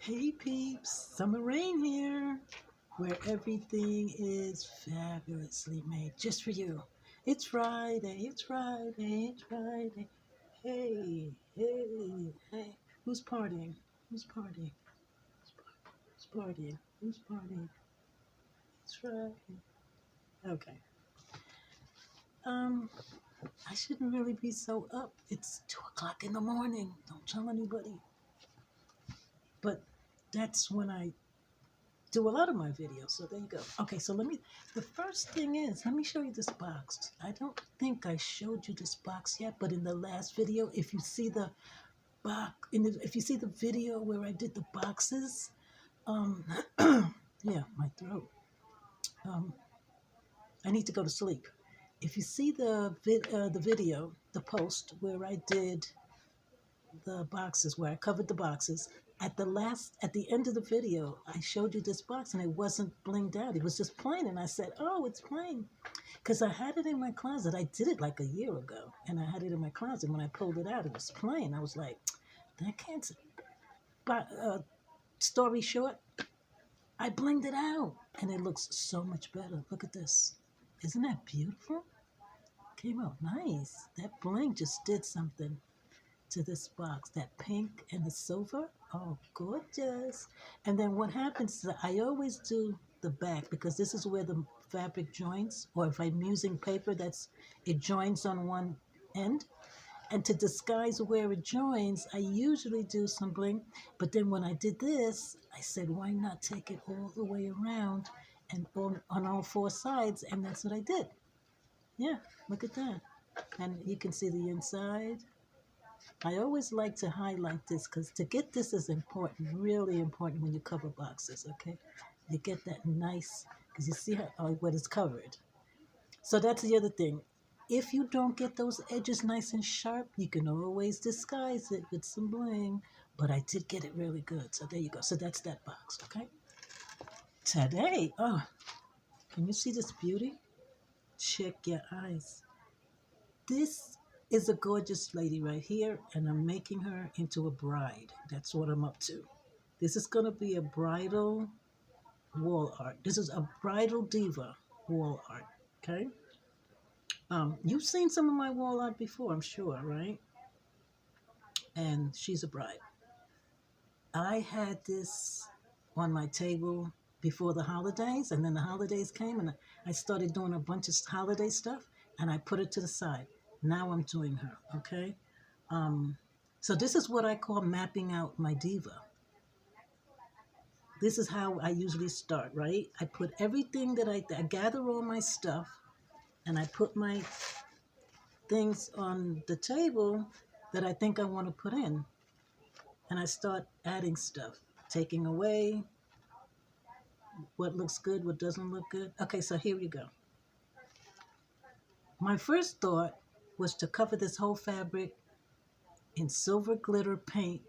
Hey peeps, summer rain here, where everything is fabulously made just for you. It's Friday, it's Friday, it's Friday. Hey, hey, hey. Who's partying? Who's partying? Who's partying? Who's partying? It's Friday. Okay. Um, I shouldn't really be so up. It's 2 o'clock in the morning. Don't tell anybody. But that's when I do a lot of my videos. So there you go. Okay, so the first thing is, let me show you this box. I don't think I showed you this box yet, but in the last video, if you see the if you see the video where I did the boxes, um, yeah, my throat. Um, I need to go to sleep. If you see the video, the post where I did the boxes, where I covered the boxes. At the end of the video, I showed you this box and it wasn't blinged out. It was just plain. And I said, oh, it's plain. Because I had it in my closet. I did it like a year ago. And I had it in my closet. When I pulled it out, it was plain. I was like, that can't. But story short, I blinged it out. And it looks so much better. Look at this. Isn't that beautiful? Came out nice. That bling just did something to this box, that pink and the silver. Oh, gorgeous. And then what happens is I always do the back because this is where the fabric joins, or if I'm using paper it joins on one end. And to disguise where it joins, I usually do some bling. But then when I did this, I said, why not take it all the way around and on all four sides? And that's what I did. Yeah, look at that. And you can see the inside. I always like to highlight this because to get this is important, really important when you cover boxes, okay? You get that nice, because you see what is covered. So that's the other thing. If you don't get those edges nice and sharp, you can always disguise it with some bling. But I did get it really good, so there you go. So that's that box, okay? Today, oh, can you see this beauty? Check your eyes. This is a gorgeous lady right here, and I'm making her into a bride. That's what I'm up to. This is going to be a bridal wall art. This is a bridal diva wall art, okay? You've seen some of my wall art before, I'm sure, right? And she's a bride. I had this on my table before the holidays, and then the holidays came, and I started doing a bunch of holiday stuff, and I put it to the side. Now I'm doing her, okay? Um, so this is what I call mapping out my diva. This is how I usually start, right? I put everything that I gather all my stuff, and I put my things on the table that I think I want to put in, and I start adding stuff, taking away what looks good, what doesn't look good. Okay, so here we go. My first thought was to cover this whole fabric in silver glitter paint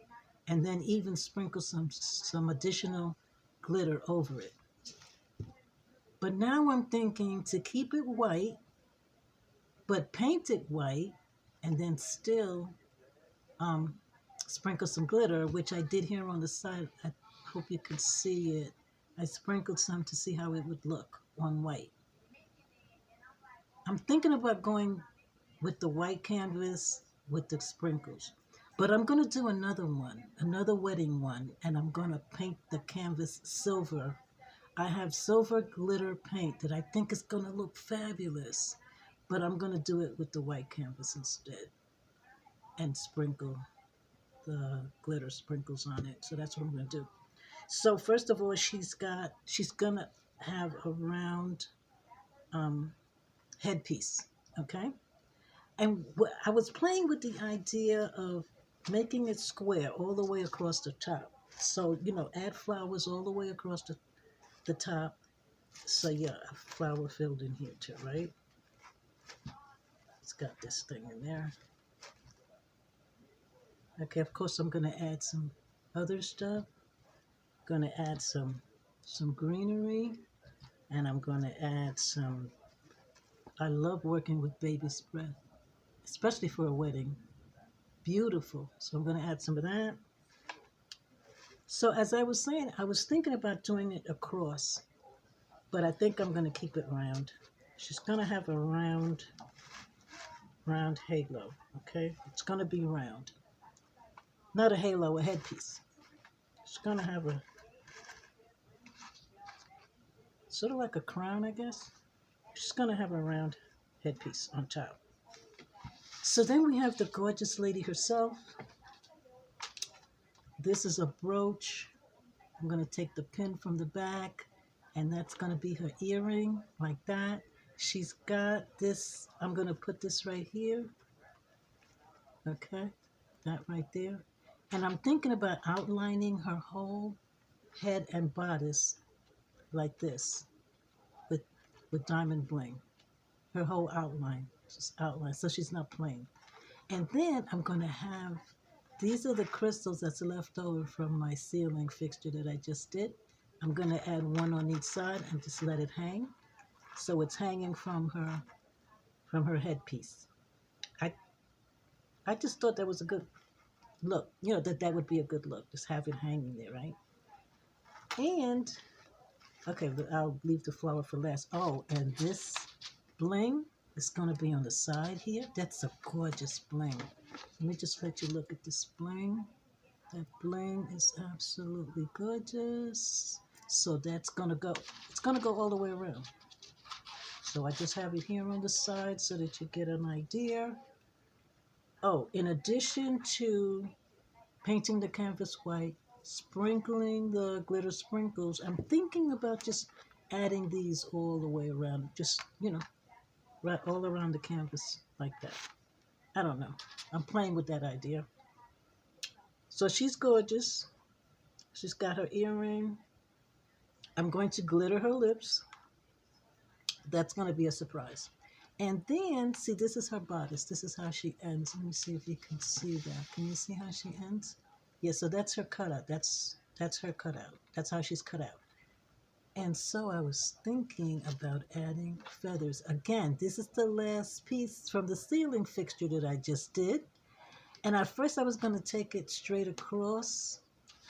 and then even sprinkle some additional glitter over it. But now I'm thinking to keep it white, but paint it white and then still um, sprinkle some glitter, which I did here on the side. I hope you could see it. I sprinkled some to see how it would look on white. I'm thinking about going with the white canvas with the sprinkles. But I'm going to do another one, another wedding one, and I'm going to paint the canvas silver. I have silver glitter paint that I think is going to look fabulous, but I'm going to do it with the white canvas instead and sprinkle the glitter sprinkles on it. So that's what I'm going to do. So first of all, she's going to have a round headpiece, okay? And I was playing with the idea of making it square all the way across the top. So, add flowers all the way across the top. So, yeah, a flower filled in here too, right? It's got this thing in there. Okay, of course, I'm going to add some other stuff. Going to add some greenery. And I'm going to add I love working with baby spread, especially for a wedding. Beautiful. So I'm going to add some of that. So as I was saying, I was thinking about doing it across, but I think I'm going to keep it round. She's going to have a round halo, okay? It's going to be round. Not a halo, a headpiece. She's going to have a, sort of like a crown, I guess. She's going to have a round headpiece on top. So then we have the gorgeous lady herself. This is a brooch. I'm going to take the pin from the back, and that's going to be her earring, like that. She's got this, I'm going to put this right here. Okay, that right there. And I'm thinking about outlining her whole head and bodice like this with diamond bling. Her whole outline, just outline, so she's not plain. And then I'm going to have, these are the crystals that's left over from my ceiling fixture that I just did. I'm going to add one on each side and just let it hang. So it's hanging from her headpiece. I I just thought that was a good look. You know, that would be a good look. Just have it hanging there, right? And okay, but I'll leave the flower for last. Oh, and this bling is going to be on the side here. That's a gorgeous bling. Let me just let you look at this bling. That bling is absolutely gorgeous. So that's gonna go, it's gonna go all the way around. So I just have it here on the side so that you get an idea. Oh, in addition to painting the canvas white, sprinkling the glitter sprinkles, I'm thinking about just adding these all the way around, just, you know, right all around the canvas like that. I don't know. I'm playing with that idea. So she's gorgeous. She's got her earring. I'm going to glitter her lips. That's going to be a surprise. And then, see, this is her bodice. This is how she ends. Let me see if you can see that. Can you see how she ends? Yeah, so that's her cutout. That's her cutout. That's how she's cut out. And so I was thinking about adding feathers. Again, this is the last piece from the ceiling fixture that I just did. And at first I was going to take it straight across.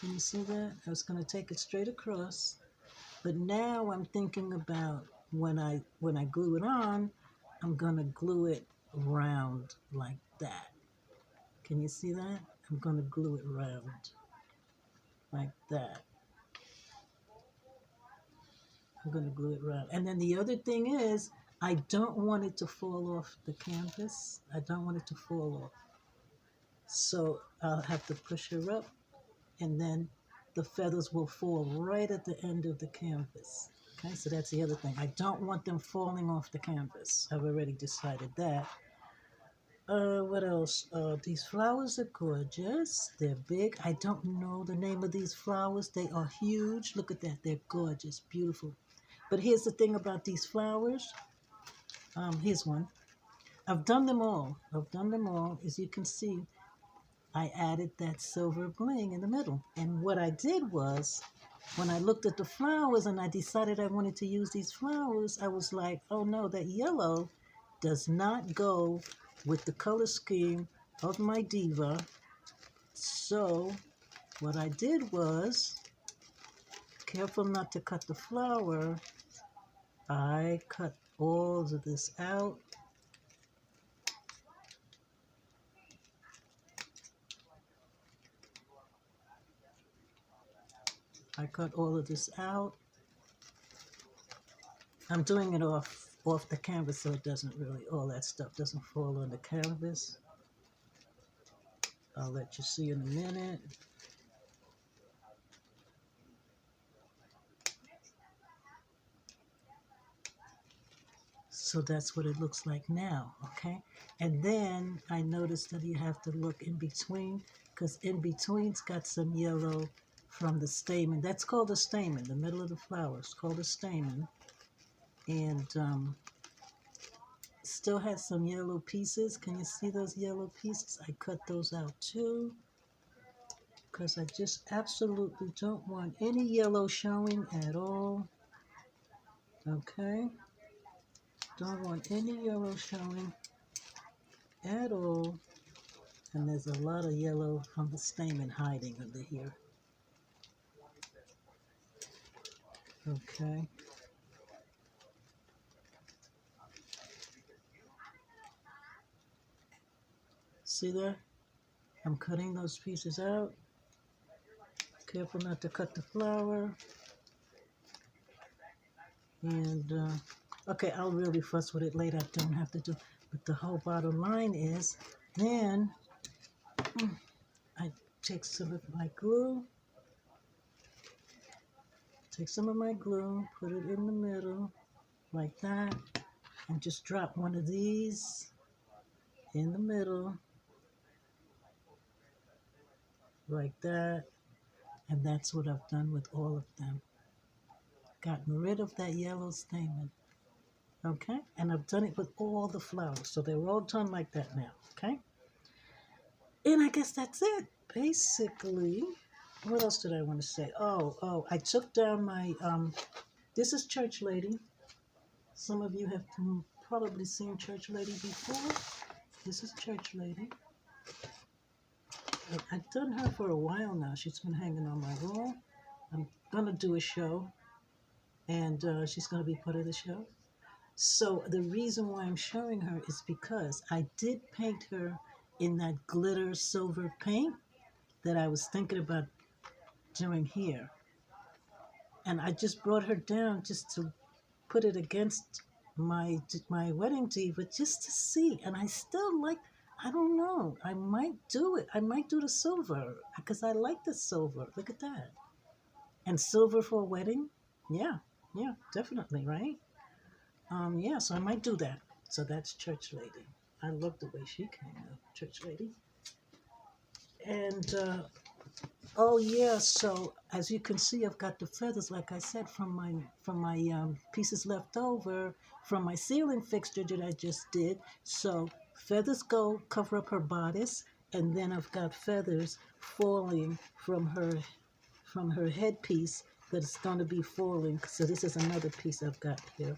Can you see that? I was going to take it straight across. But now I'm thinking about when I glue it on, I'm going to glue it round like that. Can you see that? I'm going to glue it round like that. I'm going to glue it round. And then the other thing is, I don't want it to fall off the canvas. I don't want it to fall off. So I'll have to push her up, and then the feathers will fall right at the end of the canvas. Okay, so that's the other thing. I don't want them falling off the canvas. I've already decided that. What else? These flowers are gorgeous. They're big. I don't know the name of these flowers. They are huge. Look at that. They're gorgeous, beautiful. But here's the thing about these flowers. Here's one. I've done them all. I've done them all. As you can see, I added that silver bling in the middle. And what I did was, when I looked at the flowers and I decided I wanted to use these flowers, I was like, oh no, that yellow does not go with the color scheme of my Diva. So what I did was, careful not to cut the flower, I cut all of this out. I cut all of this out. I'm doing it off the canvas so it doesn't really, all that stuff doesn't fall on the canvas. I'll let you see in a minute. So that's what it looks like now, okay? And then I noticed that you have to look in between, because in between's got some yellow from the stamen. That's called a stamen, the middle of the flower. It's called a stamen. And still has some yellow pieces. Can you see those yellow pieces? I cut those out too, because I just absolutely don't want any yellow showing at all. Okay? Don't want any yellow showing at all. And there's a lot of yellow from the stamen hiding under here. Okay. See that? I'm cutting those pieces out. Careful not to cut the flower. And, okay, I'll really fuss with it later. I don't have to do. But the whole bottom line is, then I take some of my glue. Take some of my glue, put it in the middle, like that. And just drop one of these in the middle, like that. And that's what I've done with all of them. Gotten rid of that yellow stamen. Okay? And I've done it with all the flowers. So they're all done like that now. Okay? And I guess that's it. Basically, what else did I want to say? Oh, I took down my, this is Church Lady. Some of you have probably seen Church Lady before. This is Church Lady. I've done her for a while now. She's been hanging on my wall. I'm going to do a show, and she's going to be part of the show. So the reason why I'm showing her is because I did paint her in that glitter silver paint that I was thinking about doing here. And I just brought her down just to put it against my wedding diva just to see. And I still like, I don't know, I might do it. I might do the silver because I like the silver. Look at that. And silver for a wedding? Yeah, definitely, right? Yeah, so I might do that. So that's Church Lady. I love the way she came out, Church Lady. And oh yeah, so as you can see, I've got the feathers, like I said, from my pieces left over from my ceiling fixture that I just did. So feathers go cover up her bodice, and then I've got feathers falling from her headpiece that's going to be falling. So this is another piece I've got here.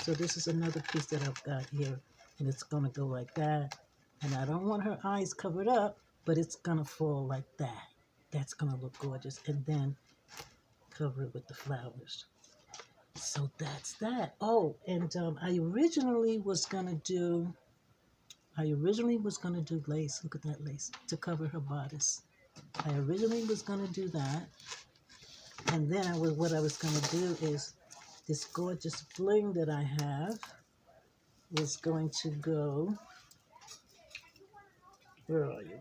So this is another piece that I've got here, and it's going to go like that. And I don't want her eyes covered up, but it's going to fall like that. That's going to look gorgeous. And then cover it with the flowers. So that's that. Oh, and I originally was going to do lace. Look at that lace to cover her bodice. I originally was going to do that. And then what I was going to do is this gorgeous bling that I have was going to go. Where are you?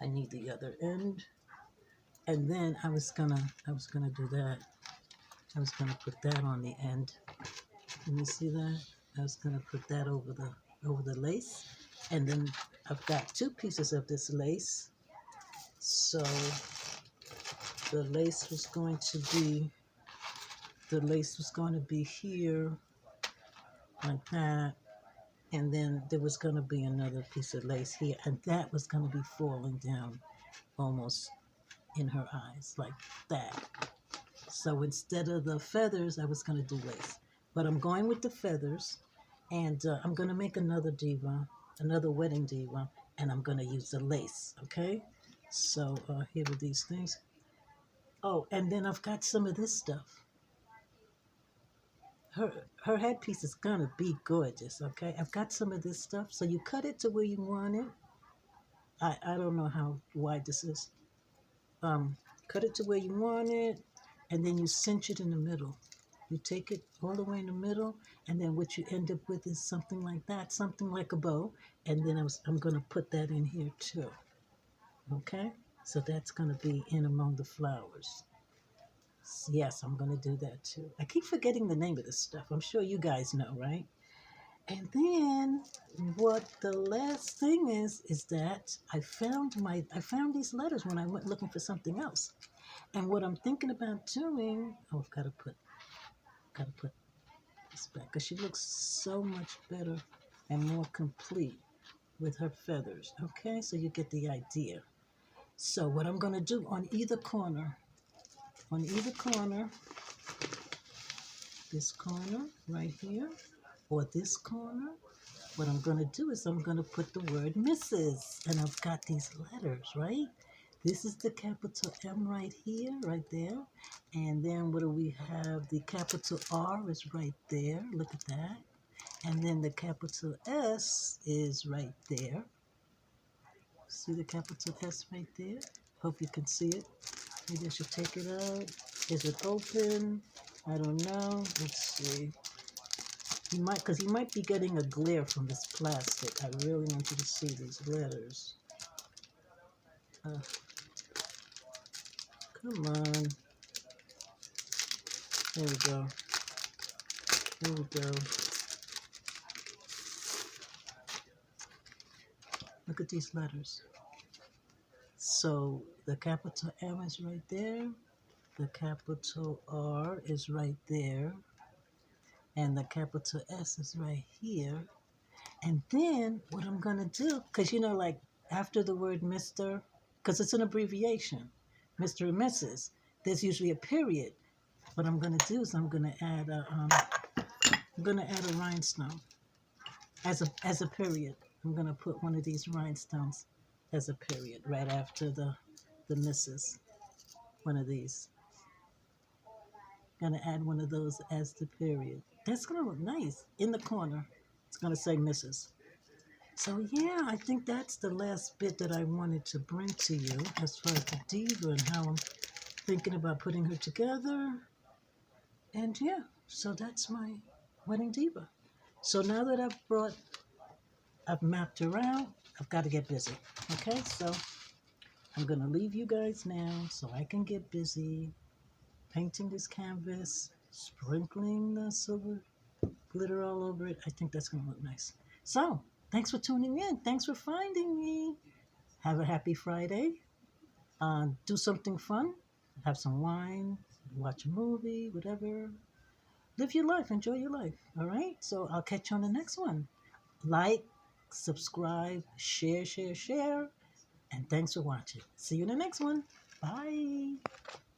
I need the other end. And then I was gonna do that. I was gonna put that on the end. Can you see that? I was gonna put that over the lace. And then I've got two pieces of this lace. So the lace was going to be here like that. And then there was going to be another piece of lace here, and that was going to be falling down almost in her eyes like that. So instead of the feathers, I was going to do lace. But I'm going with the feathers, and I'm going to make another diva, another wedding diva, and I'm going to use the lace, okay? So here are these things. Oh, and then I've got some of this stuff. Her headpiece is gonna be gorgeous, okay? I've got some of this stuff. So you cut it to where you want it. I don't know how wide this is. Cut it to where you want it, and then you cinch it in the middle. You take it all the way in the middle, and then what you end up with is something like that, something like a bow. And then I'm gonna put that in here too. Okay? So that's gonna be in among the flowers. Yes, I'm going to do that too. I keep forgetting the name of this stuff. I'm sure you guys know, right? And then what the last thing is that I found these letters when I went looking for something else. And what I'm thinking about doing, I've got to put this back because she looks so much better and more complete with her feathers. Okay, so you get the idea. So what I'm going to do on either corner, this corner right here, or this corner, what I'm going to do is I'm going to put the word Mrs. And I've got these letters, right? This is the capital M right here, right there. And then what do we have? The capital R is right there. Look at that. And then the capital S is right there. See the capital S right there? Hope you can see it. Maybe I should take it out. Is it open? I don't know. Let's see. Because he might be getting a glare from this plastic. I really want you to see these letters. Come on. There we go. There we go. Look at these letters. So the capital M is right there. The capital R is right there. And the capital S is right here. And then what I'm going to do, because like after the word Mr., because it's an abbreviation, Mr. and Mrs., there's usually a period. What I'm going to do is I'm going to add a rhinestone as a period. I'm going to put one of these rhinestones as a period right after the Mrs. One of these. Gonna add one of those as the period. That's gonna look nice in the corner. It's gonna say Mrs. So yeah, I think that's the last bit that I wanted to bring to you as far as the diva and how I'm thinking about putting her together. And yeah, so that's my wedding diva. So now that I've mapped her out, I've got to get busy. Okay, so I'm gonna leave you guys now so I can get busy painting this canvas, sprinkling the silver glitter all over it. I think that's gonna look nice. So thanks for tuning in. Thanks for finding me. Have a happy Friday. Do something fun. Have some wine. Watch a movie. Whatever. Live your life. Enjoy your life. All right. So I'll catch you on the next one. Like, subscribe, share, share, share. And thanks for watching. See you in the next one. Bye.